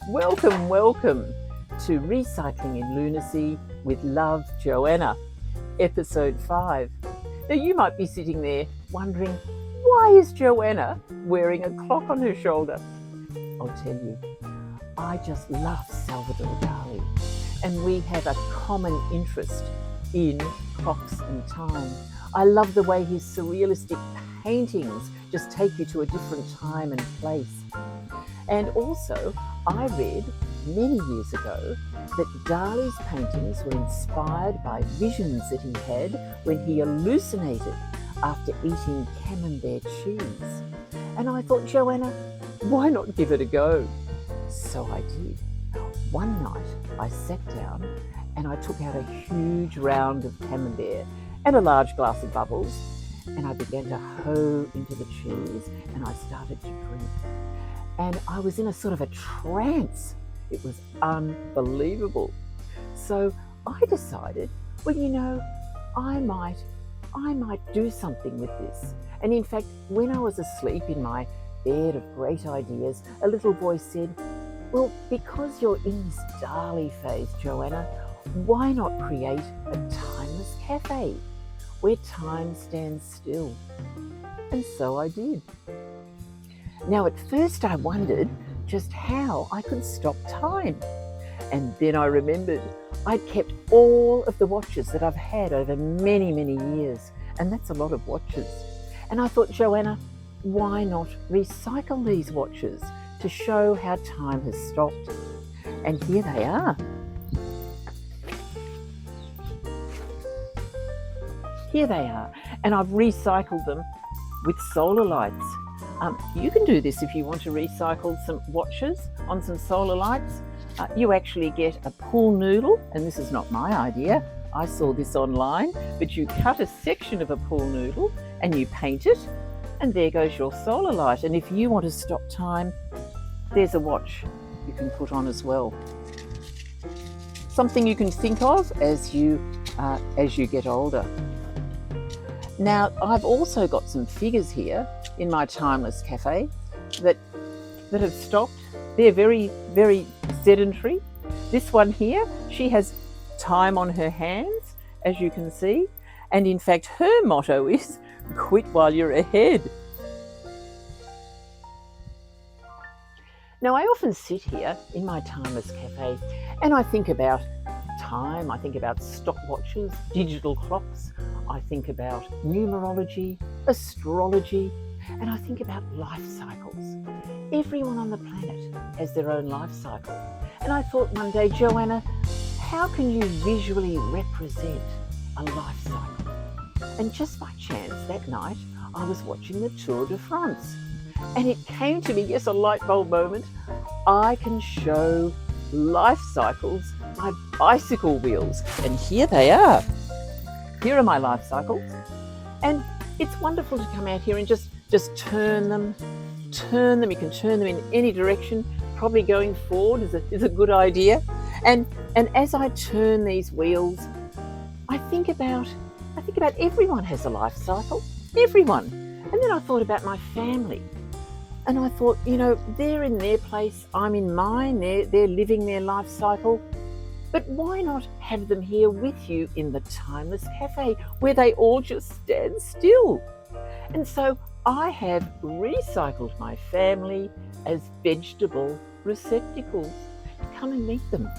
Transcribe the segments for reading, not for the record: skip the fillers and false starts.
Welcome, welcome to Recycling in Lunasea with Love, Joanna, episode 5. Now you might be sitting there wondering, why is Joanna wearing a clock on her shoulder? I'll tell you, I just love Salvador Dali, and we have a common interest in clocks and time. I love the way his surrealistic paintings just take you to a different time and place. And also, I read many years ago that Dali's paintings were inspired by visions that he had when he hallucinated after eating Camembert cheese. And I thought, Joanna, why not give it a go? So I did. One night I sat down and I took out a huge round of Camembert and a large glass of bubbles, and I began to hoe into the cheese and I started to drink. And I was in a sort of a trance. It was unbelievable. So I decided, well, you know, I might do something with this. And in fact, when I was asleep in my bed of great ideas, a little voice said, well, because you're in this Dali phase, Joanna, why not create a timeless cafe where time stands still? And so I did. Now, at first I wondered just how I could stop time. And then I remembered I'd kept all of the watches that I've had over many, many years. And that's a lot of watches. And I thought, Joanna, why not recycle these watches to show how time has stopped? And here they are. Here they are. And I've recycled them with solar lights. You can do this if you want to recycle some watches on some solar lights. You actually get a pool noodle, and this is not my idea. I saw this online, but you cut a section of a pool noodle and you paint it, and there goes your solar light. And if you want to stop time, there's a watch you can put on as well. Something you can think of as you get older. Now, I've also got some figures here in my timeless cafe that have stopped. They're very, very sedentary. This one here, she has time on her hands, as you can see. And in fact, her motto is, quit while you're ahead. Now, I often sit here in my timeless cafe and I think about time. I think about stopwatches, digital clocks. I think about numerology, astrology, and I think about life cycles. Everyone on the planet has their own life cycle. And I thought one day, Joanna, how can you visually represent a life cycle? And just by chance that night, I was watching the Tour de France. And it came to me, yes, a light bulb moment. I can show life cycles by bicycle wheels. And here they are. Here are my life cycles. And it's wonderful to come out here and just turn them. You can turn them in any direction. Probably going forward is a good idea. And as I turn these wheels, I think about everyone has a life cycle. Everyone. And then I thought about my family. And I thought, you know, they're in their place, I'm in mine, they're living their life cycle. But why not have them here with you in the Timeless Cafe where they all just stand still? And so I have recycled my family as vegetable receptacles. Come and meet them.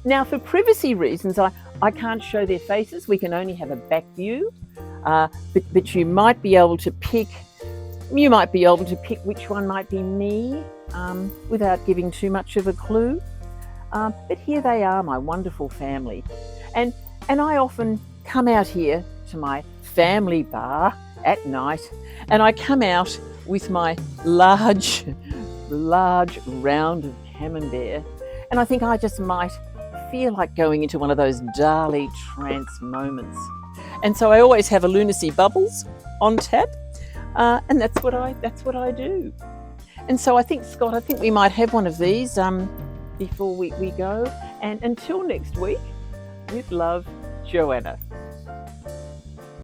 Now, for privacy reasons, I can't show their faces. We can only have a back view, but you might be able to pick which one might be me without giving too much of a clue. But here they are, my wonderful family. And I often come out here to my family bar at night, and I come out with my large round of Camembert, and I think I just might feel like going into one of those Dali trance moments. And so I always have a Lunasea bubbles on tap, and that's what I do. And so I think, Scott, we might have one of these before we go. And until next week, with love, Joanna.